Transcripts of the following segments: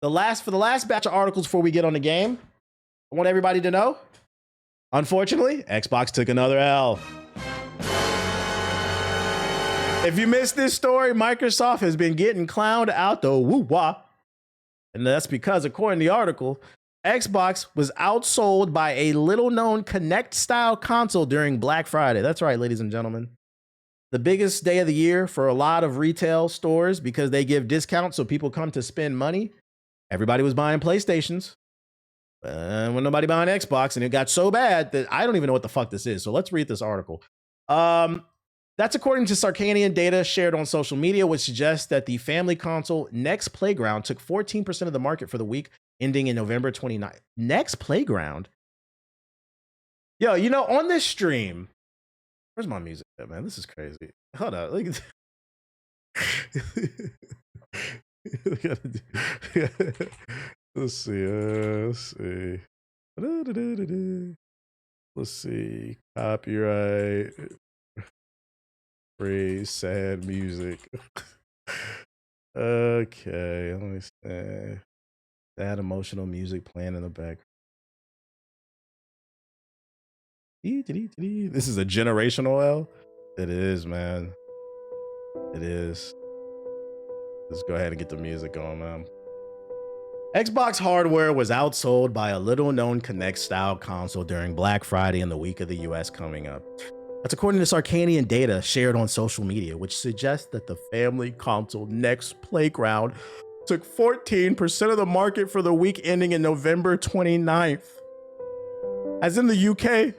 For the last batch of articles before we get on the game, I want everybody to know, unfortunately, Xbox took another L. If you missed this story, Microsoft has been getting clowned out the woo-wah. And that's because, according to the article, Xbox was outsold by a little-known Kinect-style console during Black Friday. That's right, ladies and gentlemen. The biggest day of the year for a lot of retail stores because they give discounts so people come to spend money. Everybody was buying PlayStations. When nobody buying Xbox, and it got so bad that I don't even know what the fuck this is. So let's read this article. That's according to Sarkanian data shared on social media, which suggests that the family console Nex Playground took 14% of the market for the week ending in November 29th. Nex Playground? Yo, you know, on this stream, where's my music at, man? This is crazy. Hold up. Look at let's see. Let's see. Copyright. Free sad music. Okay, let me see. Sad emotional music playing in the background. This is a generational L. It is, man. It is. Let's go ahead and get the music on, man. Xbox hardware was outsold by a little-known Kinect-style console during Black Friday in the week of the US coming up. That's according to Sarkanian data shared on social media, which suggests that the family console Nex Playground took 14% of the market for the week ending in November 29th. As in the UK,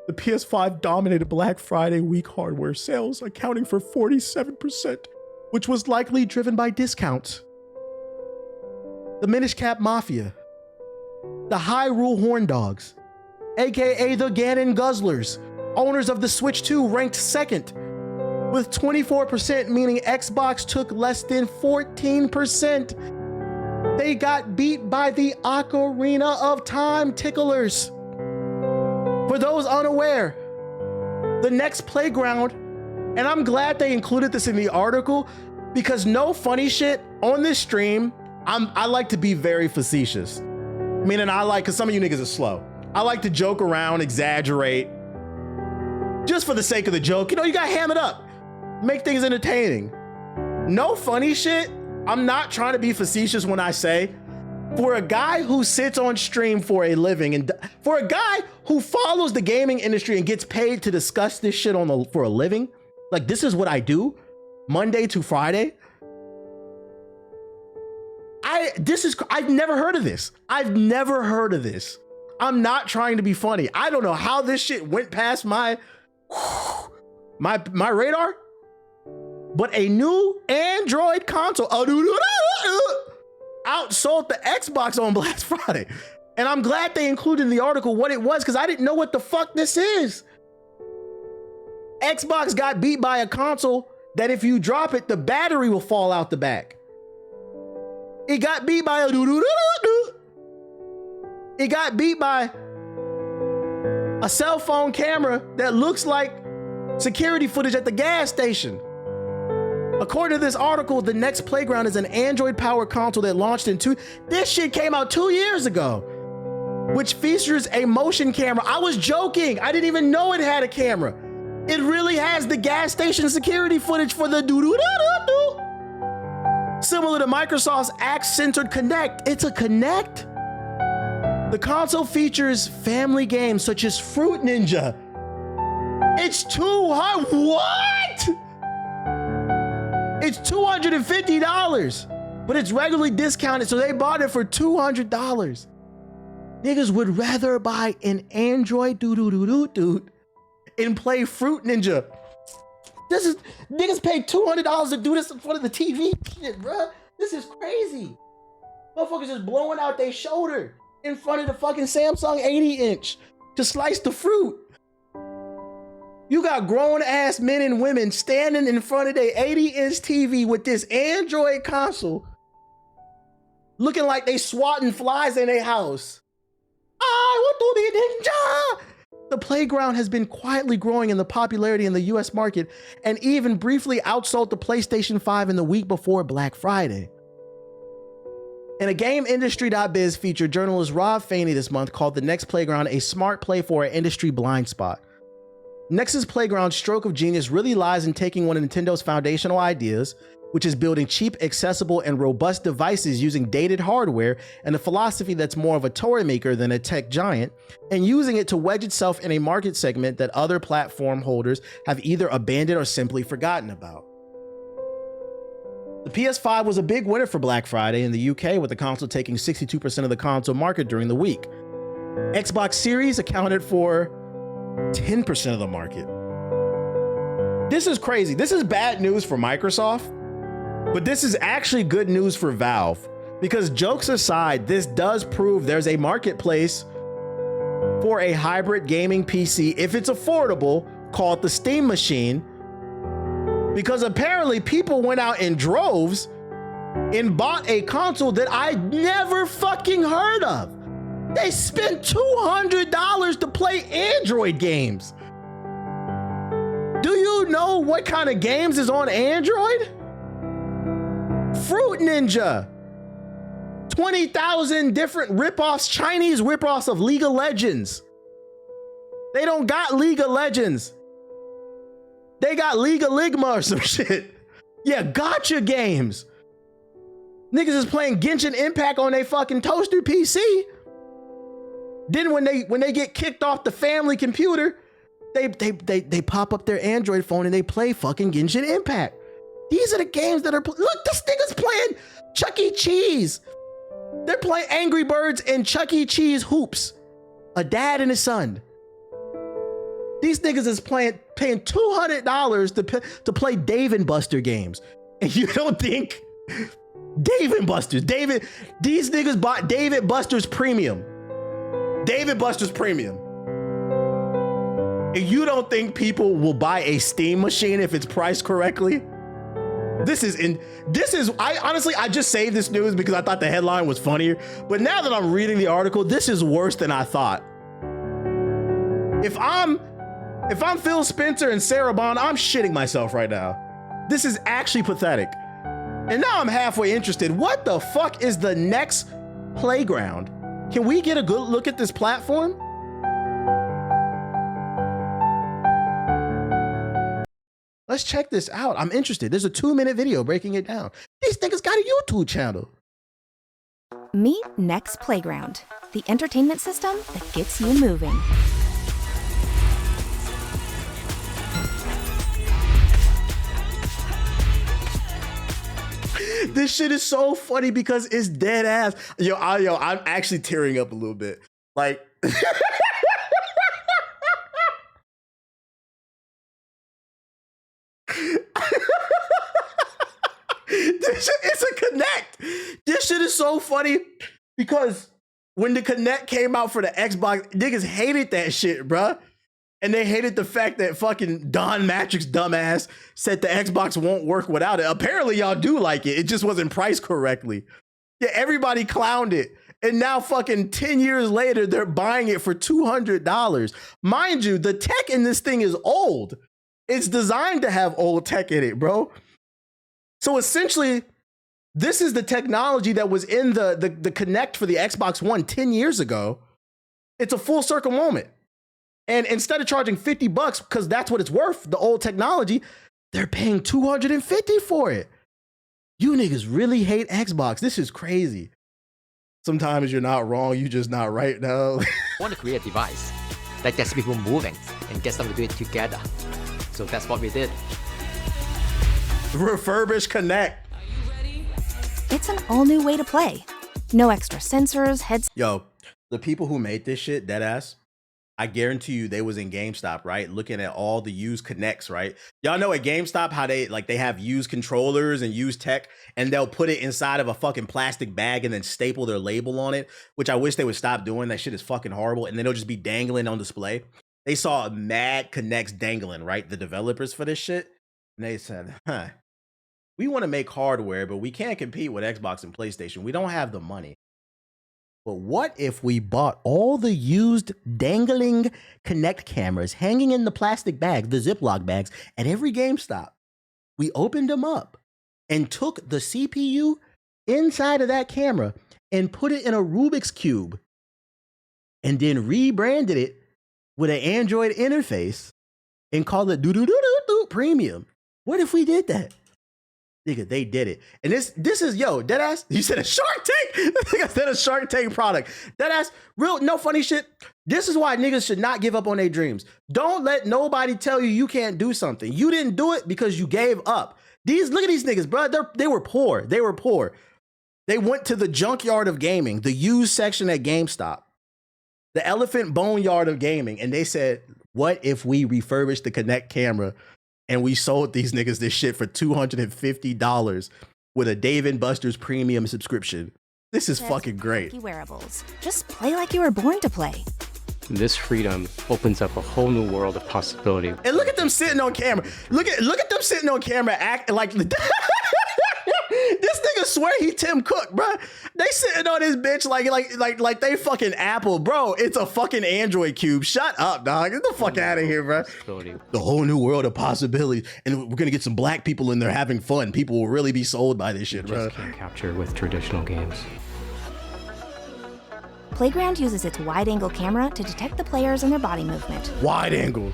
the PS5 dominated Black Friday week hardware sales, accounting for 47%, which was likely driven by discounts. The Minish Cap Mafia, the Hyrule Horn Dogs, aka the Ganon Guzzlers, owners of the Switch 2, ranked second with 24%, meaning Xbox took less than 14%. They got beat by the Ocarina of Time ticklers. For those unaware, the Nex Playground, and I'm glad they included this in the article because no funny shit on this stream, I like to be very facetious. Meaning because some of you niggas are slow. I like to joke around, exaggerate, just for the sake of the joke. You know, you gotta ham it up, make things entertaining. No funny shit. I'm not trying to be facetious when I say, for a guy who sits on stream for a living and for a guy who follows the gaming industry and gets paid to discuss this shit for a living, like this is what I do Monday to Friday. I've never heard of this. I've never heard of this. I'm not trying to be funny. I don't know how this shit went past my radar, but a new Android console outsold the Xbox on Black Friday. And I'm glad they included in the article what it was because I didn't know what the fuck this is. Xbox got beat by a console that if you drop it, the battery will fall out the back. It got beat by a cell phone camera that looks like security footage at the gas station. According to this article, the Nex Playground is an Android-powered console that launched this shit came out 2 years ago, which features a motion camera. I was joking. I didn't even know it had a camera. It really has the gas station security footage for the doo-doo-doo-doo-doo. Similar to Microsoft's Axe-centered Kinect, it's a Kinect. The console features family games such as Fruit Ninja. It's too high. What? It's $250, but it's regularly discounted, so they bought it for $200. Niggas would rather buy an Android and play Fruit Ninja. Niggas paid $200 to do this in front of the TV. Shit, bruh. This is crazy. Motherfuckers just blowing out their shoulder in front of the fucking Samsung 80-inch to slice the fruit. You got grown-ass men and women standing in front of their 80-inch TV with this Android console, looking like they swatting flies in their house. I want to be ninja. The Playground has been quietly growing in the popularity in the US market and even briefly outsold the PlayStation 5 in the week before Black Friday. In a GameIndustry.biz feature, journalist Rob Faney this month called the Nex Playground a smart play for an industry blind spot. Nex's Playground's stroke of genius really lies in taking one of Nintendo's foundational ideas, which is building cheap, accessible, and robust devices using dated hardware and a philosophy that's more of a toy maker than a tech giant, and using it to wedge itself in a market segment that other platform holders have either abandoned or simply forgotten about. The PS5 was a big winner for Black Friday in the UK, with the console taking 62% of the console market during the week. Xbox Series accounted for 10% of the market. This is crazy. This is bad news for Microsoft, but this is actually good news for Valve, because jokes aside, this does prove there's a marketplace for a hybrid gaming PC if it's affordable, called the Steam Machine, because apparently people went out in droves and bought a console that I never fucking heard of. They spent $200 to play Android games. Do you know what kind of games is on Android? Fruit Ninja. 20,000 different ripoffs, Chinese ripoffs of League of Legends. They don't got League of Legends. They got League of Ligma or some shit. Yeah, gotcha games. Niggas is playing Genshin Impact on their fucking toaster PC. Then when they get kicked off the family computer, they pop up their Android phone and they play fucking Genshin Impact. These are the games that are look, this nigga's playing Chuck E. Cheese. They're playing Angry Birds and Chuck E. Cheese hoops. A dad and a son. These niggas is paying $200 to play Dave and Buster games. And you don't think Dave and Buster's, these niggas bought Dave and Buster's Premium. Dave and Buster's Premium. And you don't think people will buy a Steam machine if it's priced correctly? I just saved this news because I thought the headline was funnier. But now that I'm reading the article, this is worse than I thought. If I'm Phil Spencer and Sarah Bond, I'm shitting myself right now. This is actually pathetic. And now I'm halfway interested. What the fuck is the Nex Playground? Can we get a good look at this platform? Let's check this out. I'm interested. There's a 2-minute video breaking it down. These niggas got a YouTube channel. Meet Nex Playground, the entertainment system that gets you moving. This shit is so funny because it's dead ass. I'm actually tearing up a little bit. Like, this shit is a Connect. This shit is so funny because when the Connect came out for the Xbox, niggas hated that shit, bruh. And they hated the fact that fucking Don Matrix dumbass said the Xbox won't work without it. Apparently y'all do like it. It just wasn't priced correctly. Yeah, everybody clowned it. And now fucking 10 years later, they're buying it for $200. Mind you, the tech in this thing is old. It's designed to have old tech in it, bro. So essentially, this is the technology that was in the Connect for the Xbox One 10 years ago. It's a full circle moment. And instead of charging $50, because that's what it's worth, the old technology, they're paying $250 for it. You niggas really hate Xbox. This is crazy. Sometimes you're not wrong, you just not right now. I want to create a device that gets people moving and gets them to do it together. So that's what we did. Refurbish Connect. It's an all-new way to play. No extra sensors, heads. Yo, the people who made this shit, deadass, I guarantee you they was in GameStop, right? Looking at all the used Connects, right? Y'all know at GameStop how they have used controllers and used tech, and they'll put it inside of a fucking plastic bag and then staple their label on it, which I wish they would stop doing. That shit is fucking horrible. And then it'll just be dangling on display. They saw mad Connects dangling, right? The developers for this shit. And they said, we want to make hardware, but we can't compete with Xbox and PlayStation. We don't have the money. But what if we bought all the used dangling Connect cameras hanging in the plastic bags, the Ziploc bags, at every GameStop? We opened them up and took the CPU inside of that camera and put it in a Rubik's Cube and then rebranded it with an Android interface and called it do premium. What if we did that? Nigga, they did it. And this is, yo, deadass, you said a Shark Tank? I said a Shark Tank product. Deadass, real, no funny shit. This is why niggas should not give up on their dreams. Don't let nobody tell you you can't do something. You didn't do it because you gave up. Look at these niggas, bro. They were poor. They were poor. They went to the junkyard of gaming, the used section at GameStop, the elephant boneyard of gaming, and they said, what if we refurbished the Kinect camera and we sold these niggas this shit for $250 with a Dave & Buster's premium subscription? This is fucking great. Wearables. Just play like you were born to play. This freedom opens up a whole new world of possibility. And look at them sitting on camera. Look at them sitting on camera acting like this nigga swear he Tim Cook, bro. They sitting on this bitch like they fucking Apple, bro. It's a fucking Android cube. Shut up, dog. Get the fuck out of here, bro. The whole new world of possibilities, and we're gonna get some black people in there having fun. People will really be sold by this shit, bro. Just can't capture with traditional games. Playground uses its wide-angle camera to detect the players and their body movement. Wide angle.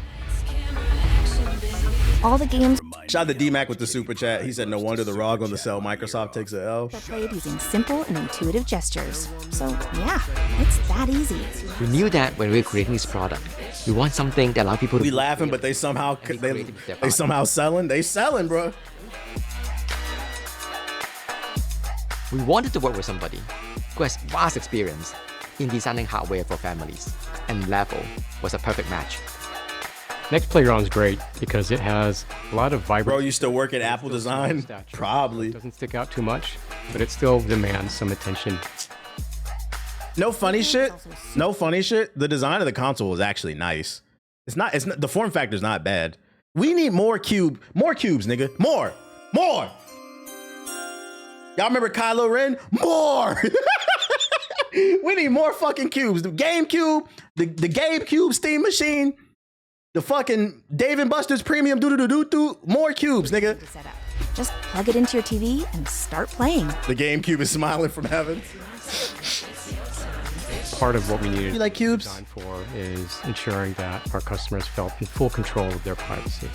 All the games Shout out to D-Mac with the super chat. He said, no wonder the ROG on the cell Microsoft takes a L. are played using simple and intuitive gestures. So yeah, it's that easy. We knew that when we were creating this product. We want something that allows people to We laughing, but they somehow selling. They selling, bro. We wanted to work with somebody who has vast experience in designing hardware for families, and Level was a perfect match. Nex Playground is great because it has a lot of vibrant. Bro, you still work at Apple Design? Probably. It doesn't stick out too much, but it still demands some attention. No funny shit. No funny shit. The design of the console is actually nice. It's not. The form factor is not bad. We need more cubes, nigga. More. Y'all remember Kylo Ren? More. We need more fucking cubes. The GameCube, the GameCube Steam Machine, the fucking Dave & Buster's Premium more cubes, nigga. Just plug it into your TV and start playing. The GameCube is smiling from heaven. Part of what we needed You like cubes? design for is ensuring that our customers felt in full control of their privacy.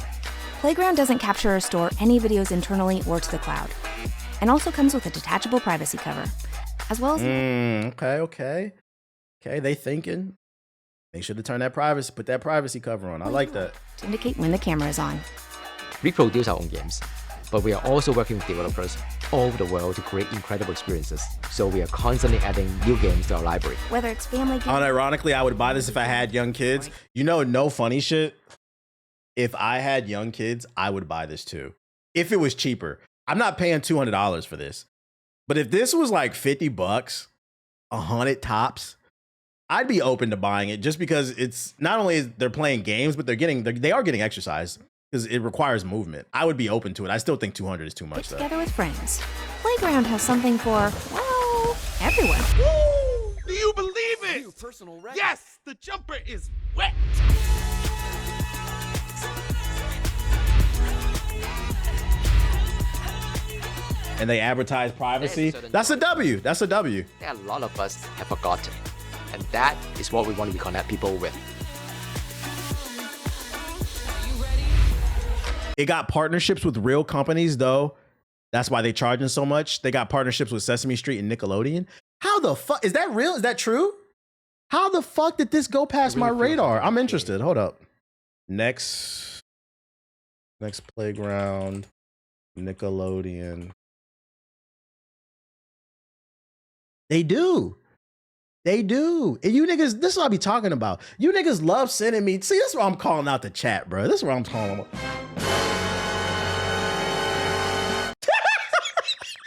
Playground doesn't capture or store any videos internally or to the cloud, and also comes with a detachable privacy cover, as well as Okay. They thinking. Make sure to put that privacy cover on. I like that. to indicate when the camera is on. We produce our own games, but we are also working with developers all over the world to create incredible experiences. So we are constantly adding new games to our library. Whether it's family games, Unironically, I would buy this if I had young kids. You know, no funny shit. If I had young kids, I would buy this too. If it was cheaper. I'm not paying $200 for this. But if this was like $50, 100 tops, I'd be open to buying it just because it's not only they're playing games, but they are getting exercise because it requires movement. I would be open to it. I still think 200 is too much get though. together with friends. Playground has something for, well, everyone. Woo! Do you believe it? Yes, the jumper is wet. And they advertise privacy. That's a W. That's a W. There are a lot of us have forgotten. And that is what we want to reconnect people with. It got partnerships with real companies though. That's why they charging so much. They got partnerships with Sesame Street and Nickelodeon. How the fuck is that real? Is that true? How the fuck did this go past my radar? I'm interested. Hold up. Nex Playground, Nickelodeon. They do. And you niggas, this is what I be talking about. You niggas love sending me. See, this is why I'm calling out the chat, bro. This is what I'm calling about.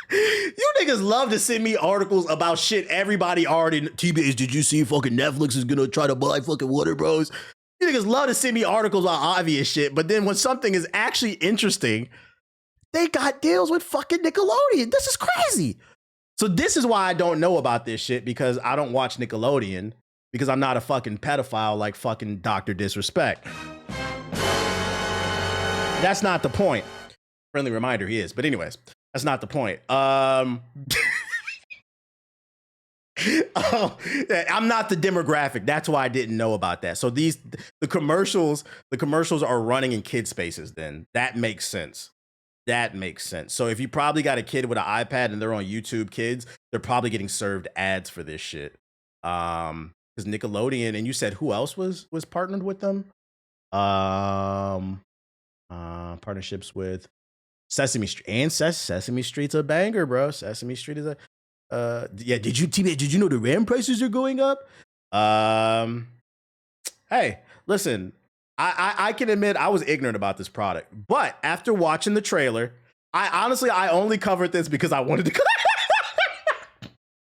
You niggas love to send me articles about shit everybody already. TBH, did you see fucking Netflix is gonna try to buy fucking Warner Bros? You niggas love to send me articles about obvious shit, but then when something is actually interesting, they got deals with fucking Nickelodeon. This is crazy. So this is why I don't know about this shit, because I don't watch Nickelodeon, because I'm not a fucking pedophile like fucking Dr. Disrespect. That's not the point. Friendly reminder, he is. But anyways, that's not the point. I'm not the demographic. That's why I didn't know about that. So the commercials are running in kid spaces. Then that makes sense. That makes sense. So if you probably got a kid with an iPad and they're on YouTube Kids, they're probably getting served ads for this shit. Because Nickelodeon, and you said who else was partnered with them? Partnerships with Sesame Street, and Sesame Street's a banger, bro. Sesame Street is a yeah. Did you know the RAM prices are going up? Hey, listen, I can admit I was ignorant about this product, but after watching the trailer, I only covered this because I wanted to.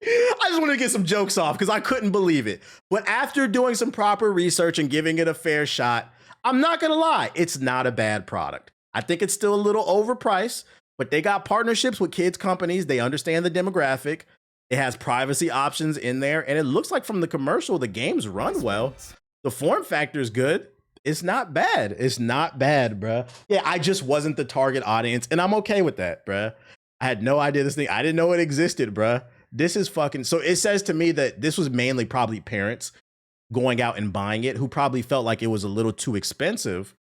I just wanted to get some jokes off because I couldn't believe it. But after doing some proper research and giving it a fair shot, I'm not gonna lie, it's not a bad product. I think it's still a little overpriced, but they got partnerships with kids companies. They understand the demographic. It has privacy options in there, and it looks like from the commercial, the games run well. The form factor is good. It's not bad. It's not bad, bruh. Yeah, I just wasn't the target audience, and I'm okay with that, bruh. I had no idea this thing. I didn't know it existed, bruh. This is fucking, so it says to me that this was mainly probably parents going out and buying it who probably felt like it was a little too expensive.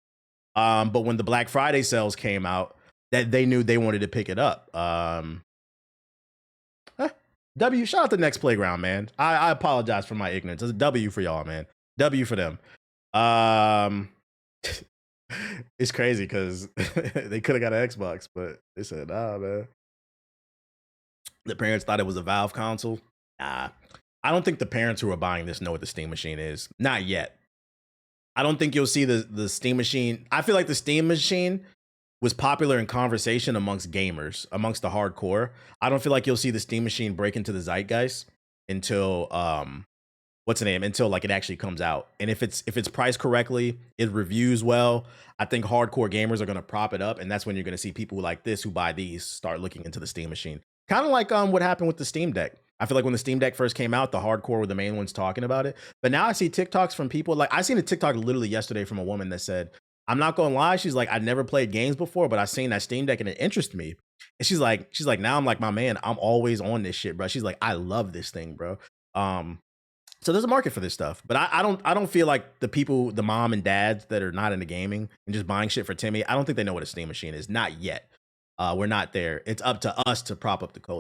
But when the Black Friday sales came out, that they knew they wanted to pick it up. Shout out to Nex Playground, man. I apologize for my ignorance. It's a W for y'all, man. W for them. It's crazy because they could have got an Xbox, but they said, nah, man. The parents thought it was a Valve console. Nah. I don't think the parents who are buying this know what the Steam Machine is. Not yet. I don't think you'll see the Steam Machine. I feel like the Steam Machine was popular in conversation amongst gamers, amongst the hardcore. I don't feel like you'll see the Steam Machine break into the zeitgeist until until like it actually comes out. And if it's priced correctly, it reviews well, I think hardcore gamers are gonna prop it up, and that's when you're gonna see people like this who buy these start looking into the Steam Machine. Kind of like what happened with the Steam Deck. I feel like when the Steam Deck first came out, the hardcore were the main ones talking about it. But now I see TikToks from people, like I seen a TikTok literally yesterday from a woman that said, I'm not gonna lie, she's like, I never played games before, but I seen that Steam Deck and it interested me. And she's like, now I'm like, my man, I'm always on this shit, bro. She's like, I love this thing, bro. So there's a market for this stuff, but I don't feel like the people, the mom and dads that are not into gaming and just buying shit for Timmy, I don't think they know what a Steam Machine is. Not yet. We're not there. It's up to us to prop up the culture.